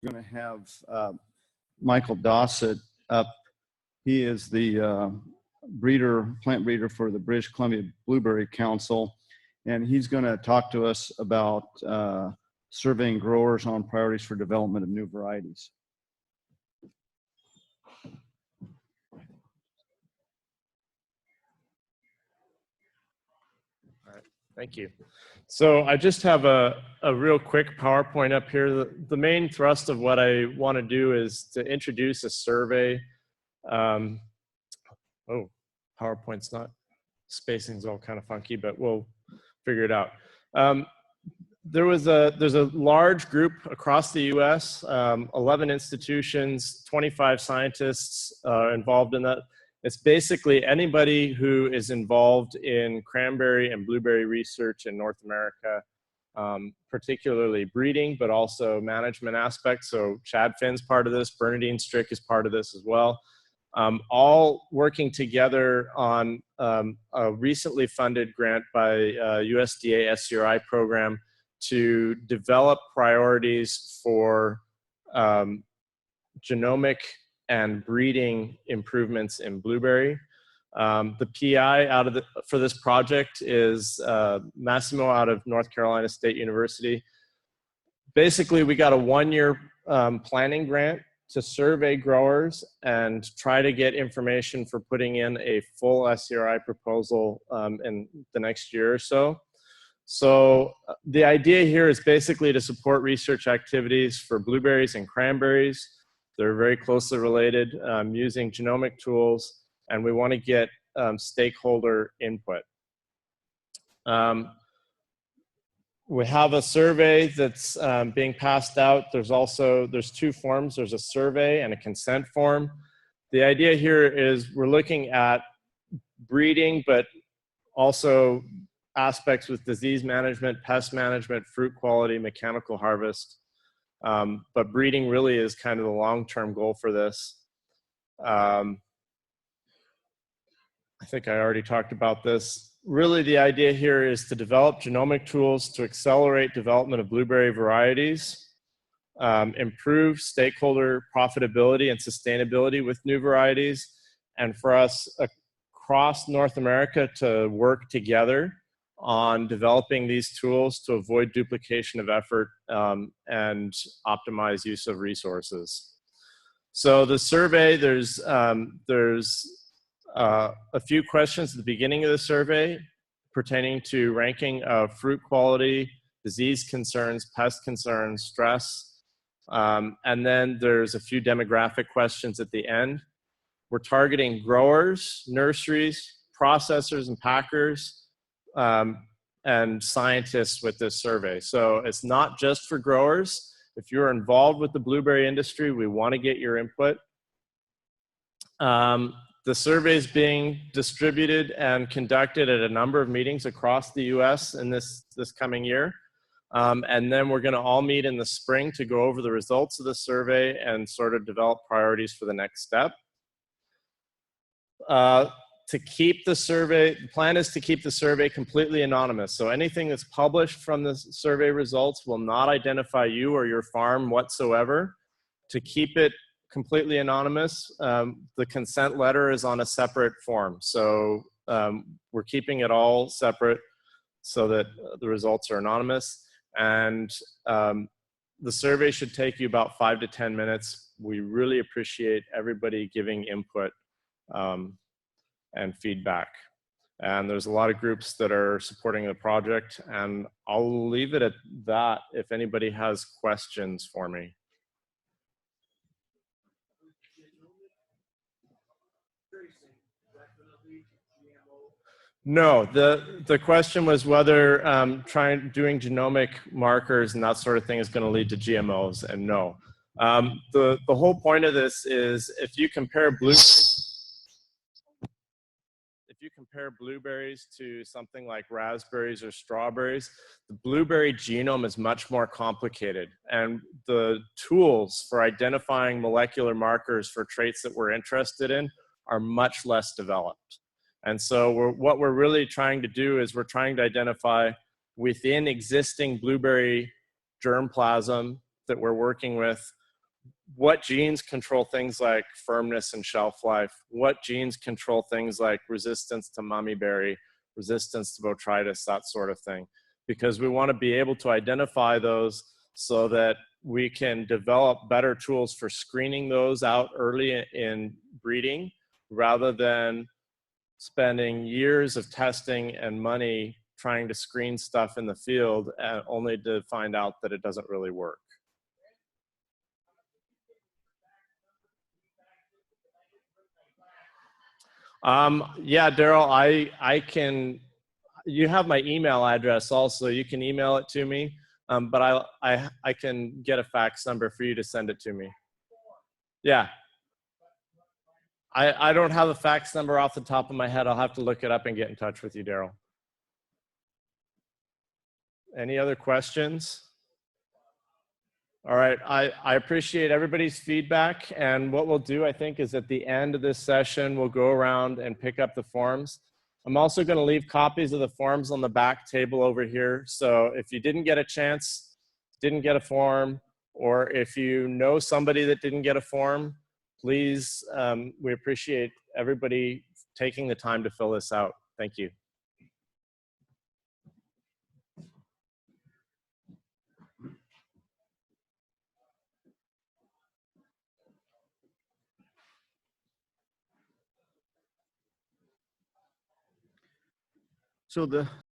going to have Michael Dossett up. He is the plant breeder for the British Columbia Blueberry Council, and he's going to talk to us about surveying growers on priorities for development of new varieties. All right, thank you. So I just have a real quick PowerPoint up here. The main thrust of what I want to do is to introduce a survey. Oh, PowerPoint's not, spacing's all kind of funky, but we'll figure it out. There's a large group across the US, 11 institutions, 25 scientists involved in that. It's basically anybody who is involved in cranberry and blueberry research in North America, particularly breeding, but also management aspects. So Chad Finn's part of this, Bernadine Strick is part of this as well. All working together on a recently funded grant by USDA SCRI program to develop priorities for genomic and breeding improvements in blueberry. The PI for this project is Massimo out of North Carolina State University. Basically, we got a one-year planning grant to survey growers and try to get information for putting in a full SCRI proposal in the next year or so. So the idea here is basically to support research activities for blueberries and cranberries. They're very closely related, using genomic tools, and we want to get stakeholder input. We have a survey that's being passed out. There's two forms. There's a survey and a consent form. The idea here is we're looking at breeding, but also aspects with disease management, pest management, fruit quality, mechanical harvest. But breeding really is kind of the long-term goal for this. I think I already talked about this. Really, the idea here is to develop genomic tools to accelerate development of blueberry varieties, improve stakeholder profitability and sustainability with new varieties, and for us across North America to work together on developing these tools to avoid duplication of effort and optimize use of resources. So the survey, there's a few questions at the beginning of the survey pertaining to ranking of fruit quality, disease concerns, pest concerns, stress, and then there's a few demographic questions at the end. We're targeting growers, nurseries, processors and packers, and scientists with this survey. So it's not just for growers. If you're involved with the blueberry industry, we want to get your input. The survey is being distributed and conducted at a number of meetings across the US in this coming year. And then we're going to all meet in the spring to go over the results of the survey and sort of develop priorities for the next step. To keep the survey, the plan is to keep the survey completely anonymous. So anything that's published from the survey results will not identify you or your farm whatsoever. To keep it completely anonymous, the consent letter is on a separate form. So we're keeping it all separate so that the results are anonymous. And the survey should take you about 5 to 10 minutes. We really appreciate everybody giving input and feedback. And there's a lot of groups that are supporting the project, and I'll leave it at that if anybody has questions for me. No, the question was whether doing genomic markers and that sort of thing is going to lead to GMOs, and no. The whole point of this is if you compare blueberries to something like raspberries or strawberries, the blueberry genome is much more complicated, and the tools for identifying molecular markers for traits that we're interested in are much less developed. And so what we're really trying to do is we're trying to identify within existing blueberry germplasm that we're working with what genes control things like firmness and shelf life, what genes control things like resistance to mummyberry, resistance to botrytis, that sort of thing. Because we want to be able to identify those so that we can develop better tools for screening those out early in breeding, rather than spending years of testing and money trying to screen stuff in the field only to find out that it doesn't really work. Yeah, Daryl, I can, you have my email address also. You can email it to me, but I can get a fax number for you to send it to me. Yeah. I don't have a fax number off the top of my head. I'll have to look it up and get in touch with you, Daryl. Any other questions? All right, I appreciate everybody's feedback, and what we'll do, I think, is at the end of this session, we'll go around and pick up the forms. I'm also going to leave copies of the forms on the back table over here, so if you didn't get a chance, didn't get a form, or if you know somebody that didn't get a form, please, we appreciate everybody taking the time to fill this out. Thank you. So the